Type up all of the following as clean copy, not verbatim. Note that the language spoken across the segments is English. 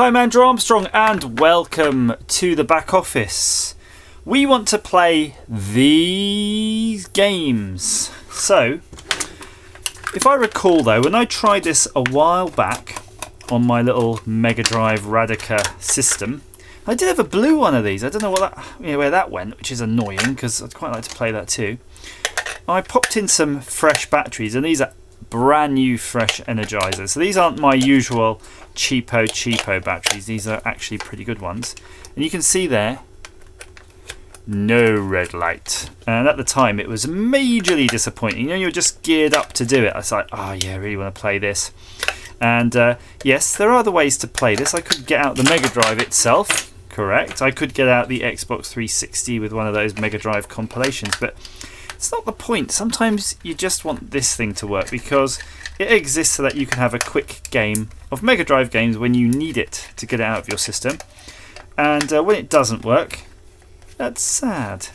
Hi, I'm Andrew Armstrong and welcome to the back office. We want to play these games. So, if I recall though, when I tried this a while back on my little Mega Drive Radica system, I did have a blue one of these. I don't know what where that went, which is annoying because I'd quite like to play that too. I popped in some fresh batteries, and these are brand new fresh Energizers. So these aren't my usual cheapo batteries. These are actually pretty good ones. And you can see there, no red light. And at the time it was majorly disappointing. You know, you're just geared up to do it. I was like, oh yeah, I really want to play this. And yes, there are other ways to play this. I could get out the Mega Drive itself, correct. I could get out the Xbox 360 with one of those Mega Drive compilations, but it's not the point. Sometimes you just want this thing to work because it exists so that you can have a quick game of Mega Drive games when you need it to get it out of your system. And when it doesn't work, that's sad.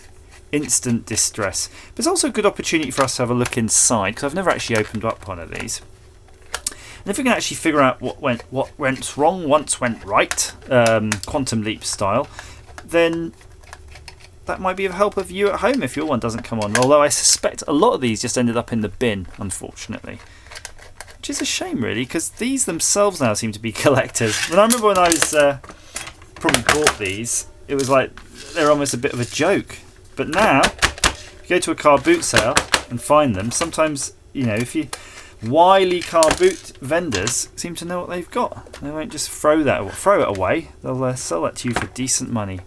Instant distress. But it's also a good opportunity for us to have a look inside, because I've never actually opened up one of these. And if we can actually figure out what went wrong, once went right, Quantum Leap style, then that might be of help of you at home if your one doesn't come on. Although I suspect a lot of these just ended up in the bin, unfortunately. Which is a shame, really, because these themselves now seem to be collectors. And I remember when I was probably bought these, it was like they're almost a bit of a joke. But now, if you go to a car boot sale and find them, sometimes, you know, if you wily car boot vendors seem to know what they've got. They won't just throw it away. They'll sell that to you for decent money.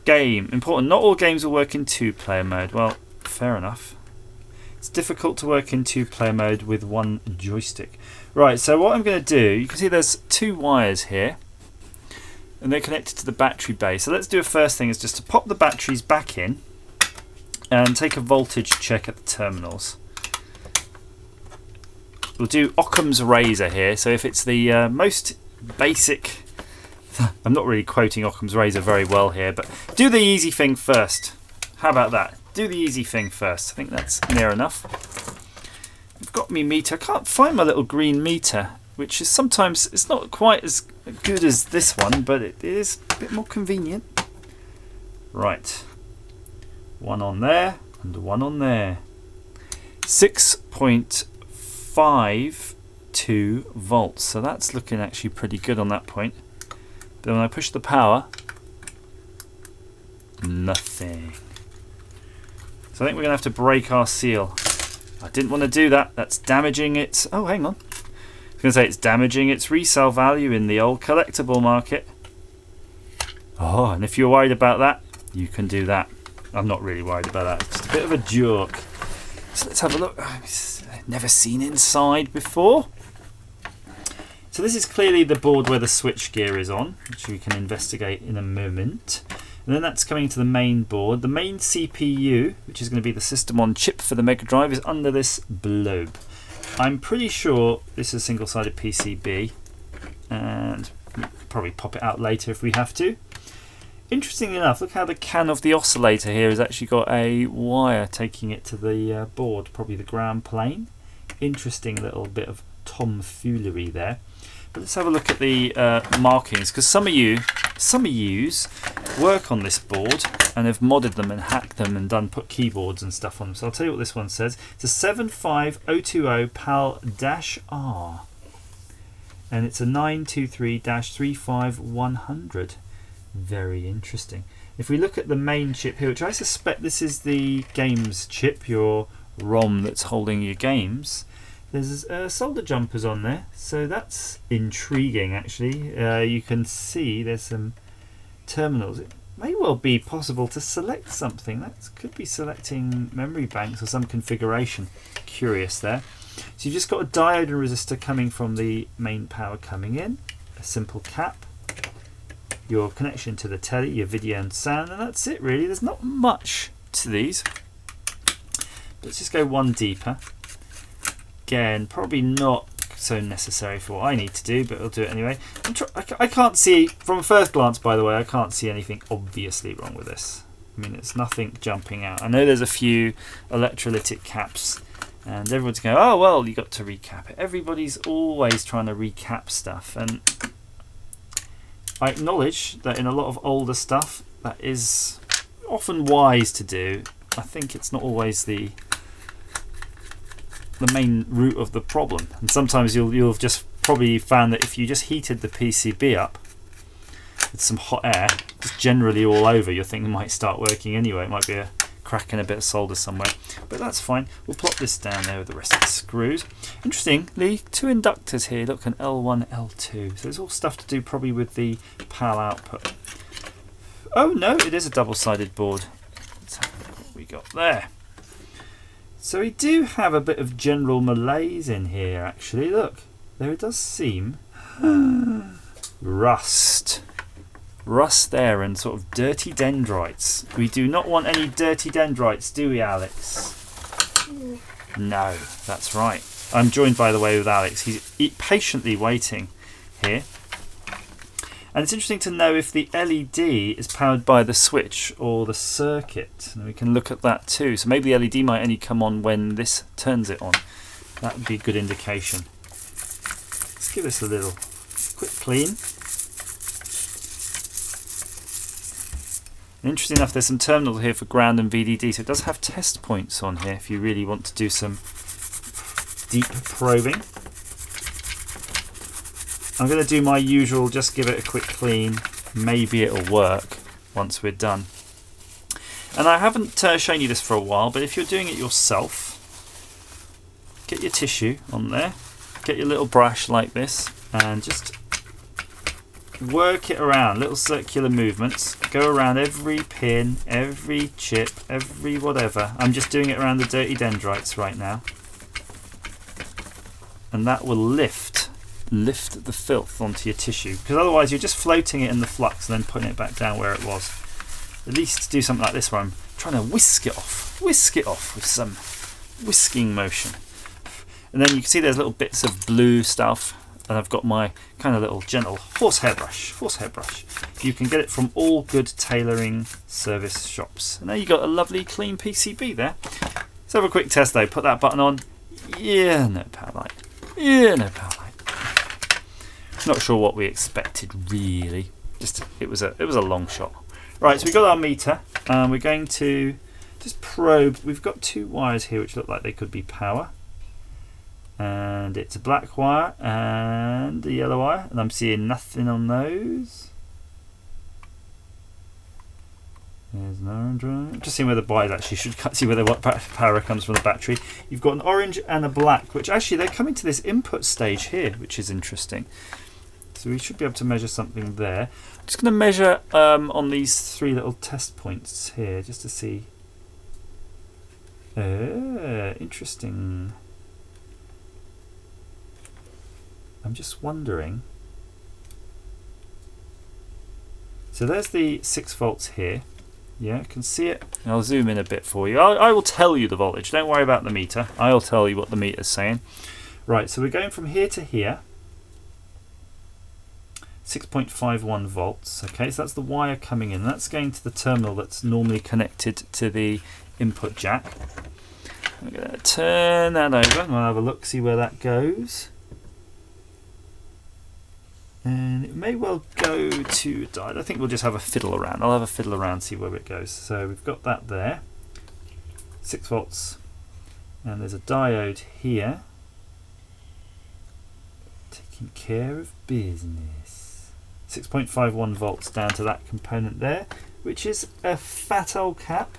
Game. Important. Not all games will work in two-player mode. Well, fair enough. It's difficult to work in two-player mode with one joystick. Right, so what I'm going to do, you can see there's two wires here, and they're connected to the battery base. So let's do a first thing is just to pop the batteries back in and take a voltage check at the terminals. We'll do Occam's razor here. So if it's the most basic, I'm not really quoting Occam's razor very well here, but do the easy thing first. How about that? Do the easy thing first. I think that's near enough. I've got me meter. I can't find my little green meter, which is sometimes, it's not quite as good as this one, but it is a bit more convenient. Right. One on there and one on there. 6.52 volts. So that's looking actually pretty good on that point. But when I push the power, nothing. So I think we're going to have to break our seal. I didn't want to do that. That's damaging its... Oh, hang on. I was going to say it's damaging its resale value in the old collectible market. Oh, and if you're worried about that, you can do that. I'm not really worried about that. It's just a bit of a joke. So let's have a look. I've never seen inside before. So this is clearly the board where the switch gear is on, which we can investigate in a moment. And then that's coming to the main board. The main CPU, which is going to be the system on chip for the Mega Drive, is under this globe. I'm pretty sure this is a single-sided PCB, and we'll probably pop it out later if we have to. Interestingly enough, look how the can of the oscillator here has actually got a wire taking it to the board, probably the ground plane. Interesting little bit of tomfoolery there. But let's have a look at the markings, because some of yous work on this board and have modded them and hacked them and put keyboards and stuff on them. So I'll tell you what this one says. It's a 75020 PAL-R, and it's a 923-35100. Very interesting. If we look at the main chip here, which I suspect this is the games chip, your ROM that's holding your games. There's solder jumpers on there, so that's intriguing actually. You can see there's some terminals. It may well be possible to select something. That could be selecting memory banks or some configuration. Curious there. So you've just got a diode and resistor coming from the main power coming in, a simple cap, your connection to the telly, your video and sound, and that's it really. There's not much to these. Let's just go one deeper. Again, probably not so necessary for what I need to do, but I'll do it anyway. I can't see, from first glance by the way, I can't see anything obviously wrong with this. I mean, it's nothing jumping out. I know there's a few electrolytic caps and everyone's going, oh well, you got to recap it. Everybody's always trying to recap stuff, and I acknowledge that in a lot of older stuff that is often wise to do. I think it's not always the main root of the problem, and sometimes you'll have just probably found that if you just heated the PCB up with some hot air, just generally all over, your thing might start working anyway. It might be a crack in a bit of solder somewhere, but that's fine. We'll plop this down there with the rest of the screws. Interestingly, 2 inductors here, look, an L1, L2, so it's all stuff to do probably with the PAL output. Oh no, it is a double-sided board. Let's have a look what we got there. So we do have a bit of general malaise in here, actually. Look, there it does seem. Rust. Rust there and sort of dirty dendrites. We do not want any dirty dendrites, do we, Alex? No, that's right. I'm joined, by the way, with Alex. He's patiently waiting here. And it's interesting to know if the LED is powered by the switch or the circuit. And we can look at that too. So maybe the LED might only come on when this turns it on. That would be a good indication. Let's give this a little quick clean. And interesting enough, there's some terminals here for ground and VDD. So it does have test points on here if you really want to do some deep probing. I'm going to do my usual, just give it a quick clean. Maybe it'll work once we're done. And I haven't shown you this for a while, but if you're doing it yourself, get your tissue on there, get your little brush like this, and just work it around, little circular movements. Go around every pin, every chip, every whatever. I'm just doing it around the dirty dendrites right now. And that will lift the filth onto your tissue, because otherwise you're just floating it in the flux and then putting it back down where it was. At least do something like this where I'm trying to whisk it off with some whisking motion. And then you can see there's little bits of blue stuff, and I've got my kind of little gentle horsehair brush. You can get it from all good tailoring service shops. And there you got a lovely clean PCB there. Let's have a quick test though. Put that button on. Yeah, no power light. Yeah, no power light. Not sure what we expected really. Just it was a long shot. Right, so we've got our meter. We're going to just probe. We've got 2 wires here which look like they could be power. And it's a black wire and a yellow wire, and I'm seeing nothing on those. There's an orange one. Just seeing where the bar is actually. Should see where the power comes from the battery. You've got an orange and a black, which actually they're coming to this input stage here, which is interesting. So we should be able to measure something there. I'm just going to measure on these 3 little test points here, just to see. Interesting. I'm just wondering. So there's the 6 volts here. Yeah, I can see it. I'll zoom in a bit for you. I will tell you the voltage. Don't worry about the meter. I'll tell you what the meter's saying. Right, so we're going from here to here. 6.51 volts. Okay, so that's the wire coming in. That's going to the terminal that's normally connected to the input jack. I'm going to turn that over and we'll have a look, see where that goes. And it may well go to a diode. I think we'll just have a fiddle around. I'll have a fiddle around, see where it goes. So we've got that there. 6 volts. And there's a diode here. Taking care of business. 6.51 volts down to that component there, which is a fat old cap.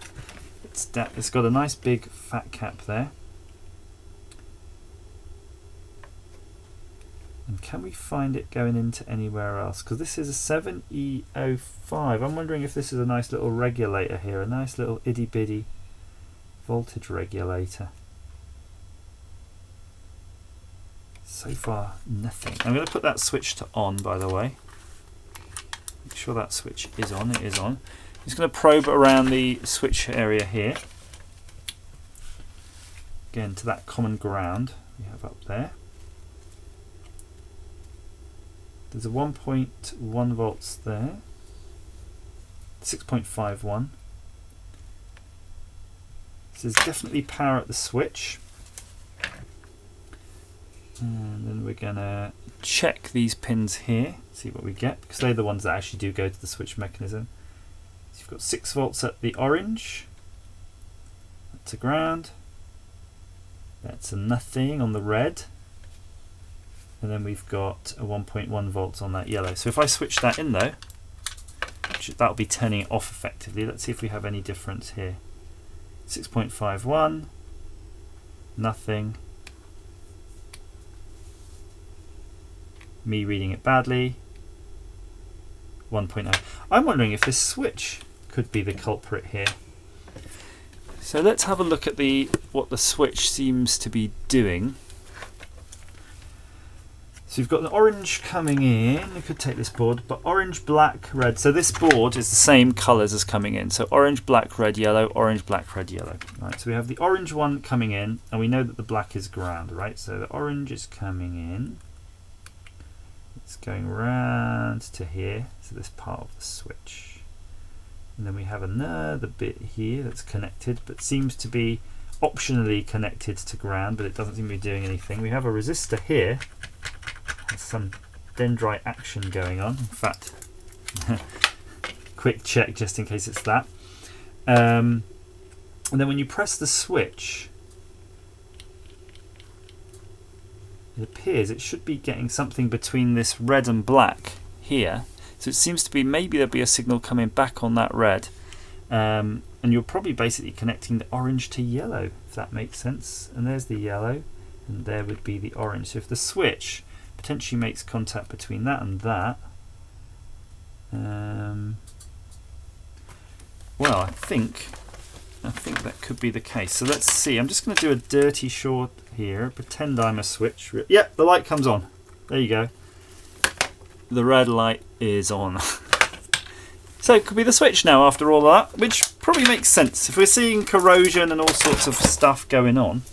It's got a nice big fat cap there. And can we find it going into anywhere else? Because this is a 7E05. I'm wondering if this is a nice little regulator here, a nice little itty bitty voltage regulator. So far, nothing. I'm going to put that switch to on, by the way. Make sure that switch is on. It is on. I'm just going to probe around the switch area here. Again, to that common ground we have up there. There's a 1.1 volts there. 6.51. So there's definitely power at the switch. And then we're going to check these pins here, see what we get, because they're the ones that actually do go to the switch mechanism. So you've got 6 volts at the orange, that's a ground, that's a nothing on the red, and then we've got a 1.1 volts on that yellow. So if I switch that in though, that'll be turning it off effectively. Let's see if we have any difference here. 6.51, nothing. Me reading it badly. 1.0. I'm wondering if this switch could be the culprit here. So let's have a look at what the switch seems to be doing. So you've got the orange coming in. We could take this board, but orange, black, red. So this board is the same colours as coming in. So orange, black, red, yellow, orange, black, red, yellow. Right. So we have the orange one coming in, and we know that the black is ground, right? So the orange is coming in. It's going round to here, so this part of the switch. And then we have another bit here that's connected, but seems to be optionally connected to ground, but it doesn't seem to be doing anything. We have a resistor here. There's some dendrite action going on. In fact, quick check just in case it's that. And then when you press the switch, it appears it should be getting something between this red and black here. So it seems to be maybe there'll be a signal coming back on that red. And you're probably basically connecting the orange to yellow, if that makes sense. And there's the yellow, and there would be the orange. So if the switch potentially makes contact between that and that, well, I think that could be the case. So let's see. I'm just going to do a dirty short here. Pretend I'm a switch. Yep, the light comes on. There you go. The red light is on. So it could be the switch now after all that, which probably makes sense. If we're seeing corrosion and all sorts of stuff going on.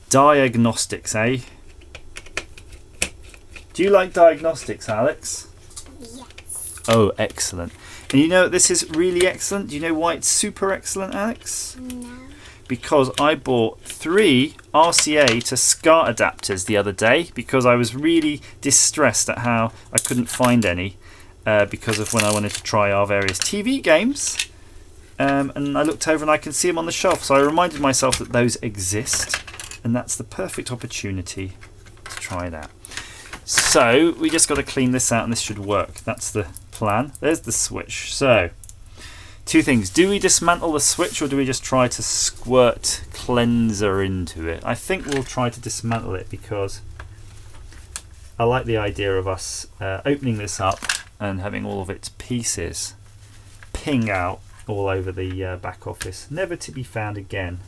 Diagnostics, eh? Do you like diagnostics, Alex? Yes. Oh, excellent. And you know this is really excellent? Do you know why it's super excellent, Alex? No. Because I bought 3 RCA to SCART adapters the other day because I was really distressed at how I couldn't find any because of when I wanted to try our various TV games. And I looked over and I can see them on the shelf. So I reminded myself that those exist. And that's the perfect opportunity to try that. So we just got to clean this out and this should work. That's the plan. There's the switch. So 2 things. Do we dismantle the switch or do we just try to squirt cleanser into it? I think we'll try to dismantle it because I like the idea of us opening this up and having all of its pieces ping out all over the back office, never to be found again.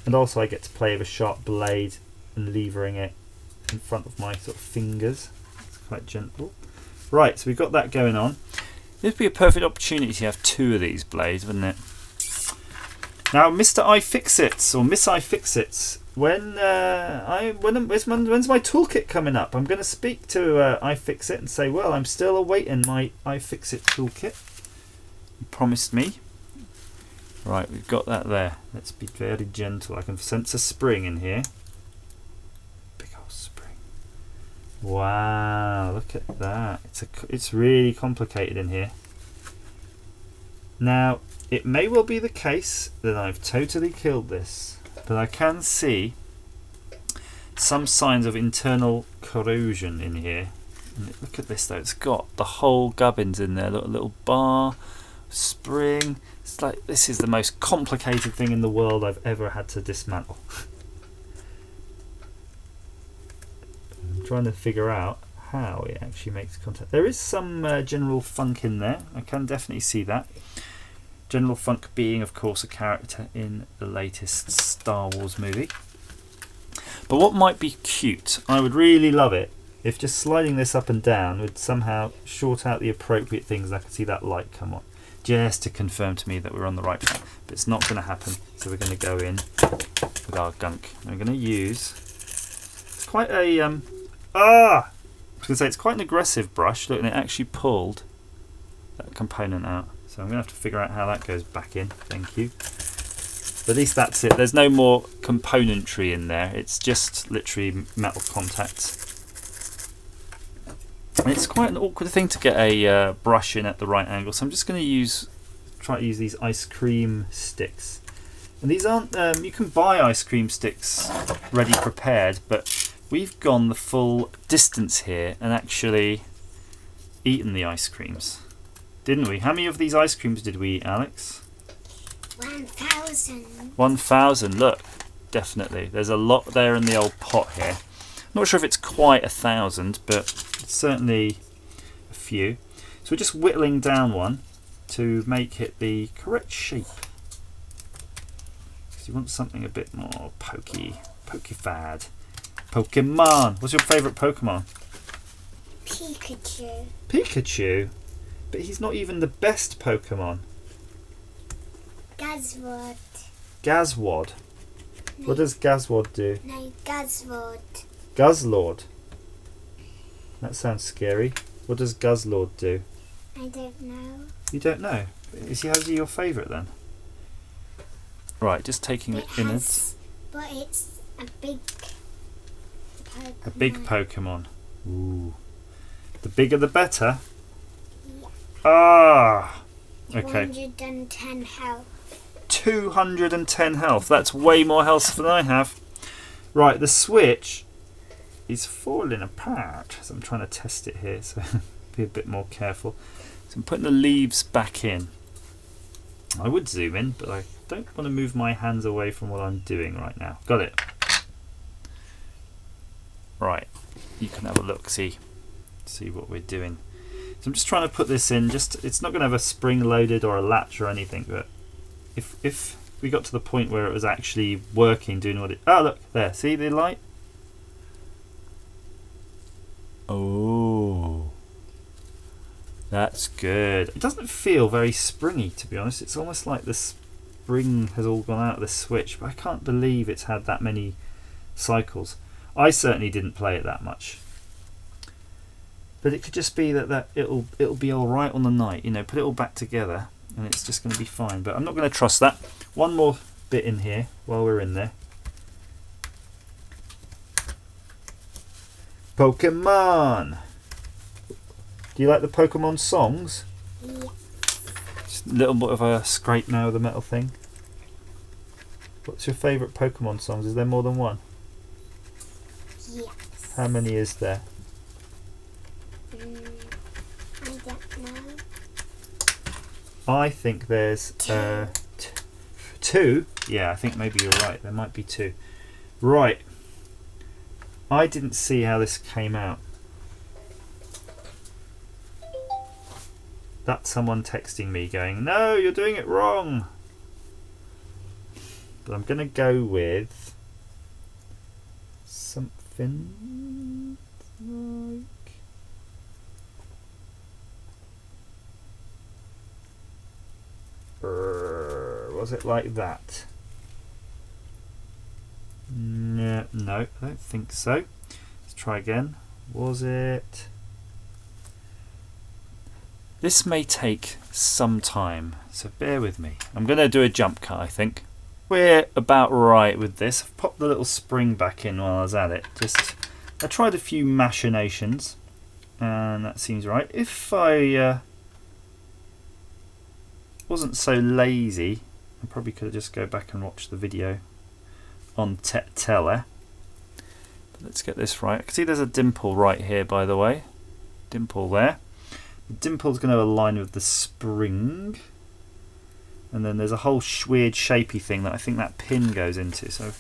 And also I get to play with a sharp blade and levering it in front of my sort of fingers. It's quite gentle. Right, so we've got that going on. This would be a perfect opportunity to have 2 of these blades, wouldn't it? Now, Mr. iFixits or Miss iFixits, when's my toolkit coming up? I'm going to speak to iFixit and say, well, I'm still awaiting my iFixit toolkit. You promised me. Right, we've got that there. Let's be very gentle. I can sense a spring in here. Big old spring. Wow, look at that. It's really complicated in here. Now, it may well be the case that I've totally killed this, but I can see some signs of internal corrosion in here. And look at this though, it's got the whole gubbins in there. Look, a little bar, spring. It's like this is the most complicated thing in the world I've ever had to dismantle. I'm trying to figure out how it actually makes contact. There is some General Funk in there. I can definitely see that. General Funk being, of course, a character in the latest Star Wars movie. But what might be cute, I would really love it, if just sliding this up and down would somehow short out the appropriate things. I could see that light come on, just to confirm to me that we're on the right track. But it's not going to happen, so we're going to go in with our gunk. I'm going to use, it's quite a, I was going to say it's quite an aggressive brush. Look, and it actually pulled that component out. So I'm going to have to figure out how that goes back in. Thank you. But at least that's it. There's no more componentry in there. It's just literally metal contact. And it's quite an awkward thing to get a brush in at the right angle. So I'm just going to try to use these ice cream sticks. And these aren't, you can buy ice cream sticks ready prepared, but we've gone the full distance here and actually eaten the ice creams. Didn't we? How many of these ice creams did we eat, Alex? 1,000. 1,000, look, definitely. There's a lot there in the old pot here. Not sure if it's quite 1,000, but it's certainly a few. So we're just whittling down one to make it the correct shape. Because you want something a bit more pokey-fad. Pokemon. What's your favourite Pokemon? Pikachu. Pikachu? But he's not even the best Pokemon. Gazwad. Gazwad? No. What does Gazwad do? No, Gazwad. Guzzlord. That sounds scary. What does Guzzlord do? I don't know. You don't know? How's he your favourite then? Right, just taking the innards. But it's a big Pokemon. A big Pokemon. Ooh. The bigger the better? Yeah. Ah! Okay. 210 health. 210 health. That's way more health than I have. Right, the switch is falling apart. So I'm trying to test it here, so be a bit more careful. So I'm putting the leaves back in. I would zoom in, but I don't want to move my hands away from what I'm doing right now. Got it. Right, you can have a look, see what we're doing. So I'm just trying to put this in. It's not going to have a spring loaded or a latch or anything, but if we got to the point where it was actually working, doing what it... Oh, look, there. See the light? Oh. That's good. It doesn't feel very springy, to be honest. It's almost like the spring has all gone out of the switch, but I can't believe it's had that many cycles. I certainly didn't play it that much. But it could just be that it'll be all right on the night. You know, put it all back together and it's just going to be fine. But I'm not going to trust that. One more bit in here while we're in there. Pokemon! Do you like the Pokemon songs? Yeah. Just a little bit of a scrape now with the metal thing. What's your favourite Pokemon songs? Is there more than one? Yes. How many is there? I don't know. I think there's two. Yeah, I think maybe you're right. There might be two. Right. I didn't see how this came out. That's someone texting me going, no, you're doing it wrong. But I'm going to go with something like... was it like that? No, I don't think so. Let's try again. Was it... This may take some time, so bear with me. I'm going to do a jump cut, I think. We're about right with this. I've popped the little spring back in while I was at it. I tried a few machinations, and that seems right. If I wasn't so lazy, I probably could have just go back and watch the video on tele. But let's get this right. I can see there's a dimple right here, by the way. Dimple there. The dimple's going to align with the spring. And then there's a whole weird shapey thing that I think that pin goes into. So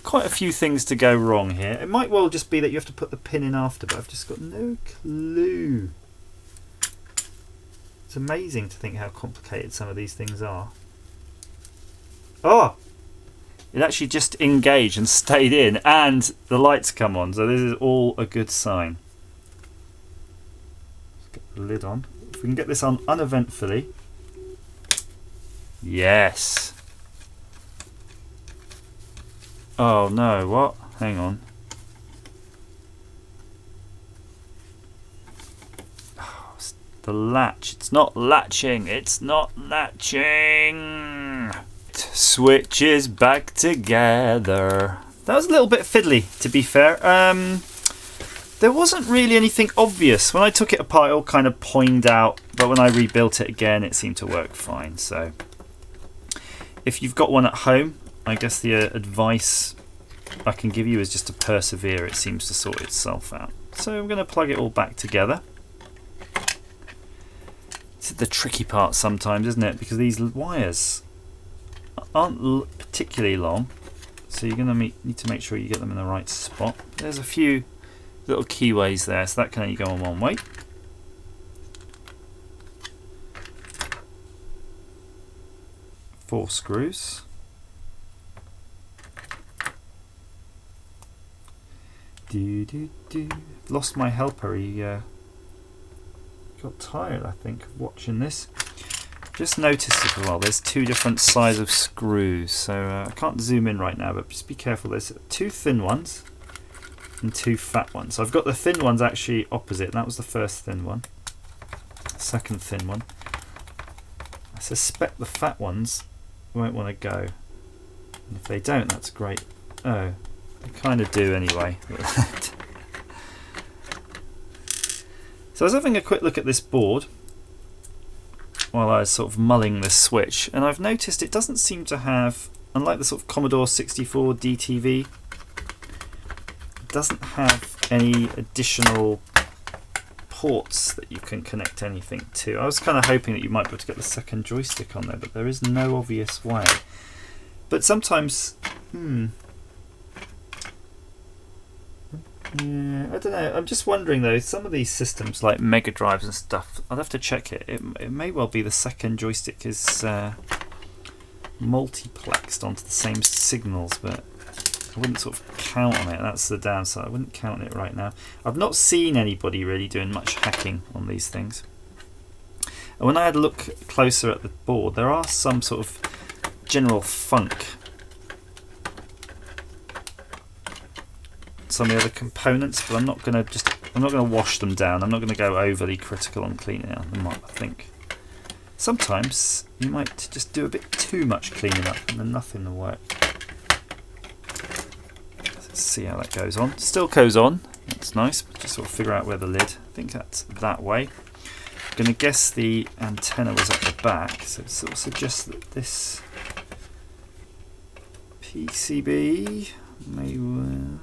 quite a few things to go wrong here. It might well just be that you have to put the pin in after, but I've just got no clue. It's amazing to think how complicated some of these things are. Oh! It actually just engaged and stayed in, and the lights come on, so this is all a good sign. Let's get the lid on. If we can get this on uneventfully. Yes! Oh no, what? Hang on. Oh, the latch. It's not latching. It's not latching. switches back together. That was a little bit fiddly, to be fair. There wasn't really anything obvious. When I took it apart, it all kind of pointed out, but when I rebuilt it again, it seemed to work fine. So if you've got one at home, I guess the advice I can give you is just to persevere. It seems to sort itself out. So I'm going to plug it all back together. It's the tricky part sometimes, isn't it? Because these wires aren't particularly long, so you're going to need to make sure you get them in the right spot. There's a few little keyways there, so that can only go on one way. Four screws. Lost my helper. He got tired, I think, of watching this. Just noticed as well, there's two different sizes of screws, so I can't zoom in right now, but just be careful. There's two thin ones and two fat ones. So I've got the thin ones actually opposite. That was the first thin one. Second thin one. I suspect the fat ones won't want to go. And if they don't, that's great. Oh, they kind of do anyway. So I was having a quick look at this board while I was sort of mulling this switch, and I've noticed it doesn't seem to have, unlike the sort of Commodore 64 DTV, it doesn't have any additional ports that you can connect anything to. I was kind of hoping that you might be able to get the second joystick on there, but there is no obvious way. But sometimes, yeah, I don't know. I'm just wondering though, some of these systems like Mega Drives and stuff, I'll have to check it. It may well be the second joystick is multiplexed onto the same signals, but I wouldn't sort of count on it. That's the downside. I wouldn't count on it right now. I've not seen anybody really doing much hacking on these things. And when I had a look closer at the board, there are some sort of general funk. Some of the other components, but I'm not going to wash them down. I'm not going to go overly critical on cleaning them up. I think sometimes you might just do a bit too much cleaning up and then nothing will work. Let's see how that goes on. Still goes on. That's nice. But just sort of figure out where the lid. I think that's that way. I'm going to guess the antenna was at the back, so it sort of suggests that this PCB may well.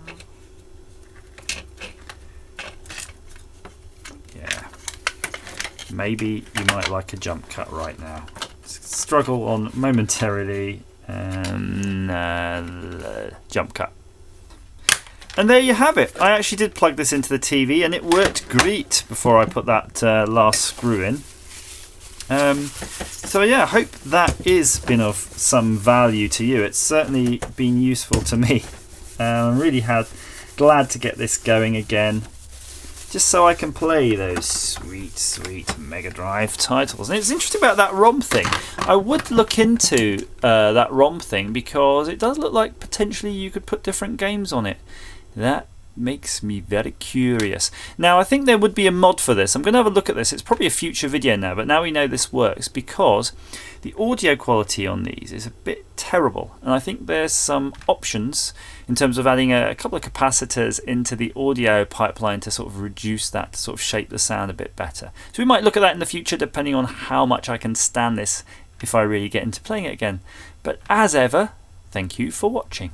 Maybe you might like a jump cut right now. Struggle on momentarily and jump cut. And there you have it. I actually did plug this into the TV and it worked great before I put that last screw in. So yeah, I hope that is been of some value to you. It's certainly been useful to me. I'm really glad to get this going again, just so I can play those sweet Mega Drive titles. And it's interesting about that ROM thing. I would look into that ROM thing because it does look like potentially you could put different games on it. That makes me very curious. Now I think there would be a mod for this. I'm going to have a look at this. It's probably a future video now, but now we know this works because the audio quality on these is a bit terrible, and I think there's some options in terms of adding a couple of capacitors into the audio pipeline to sort of reduce that, to sort of shape the sound a bit better. So we might look at that in the future depending on how much I can stand this if I really get into playing it again. But as ever, thank you for watching.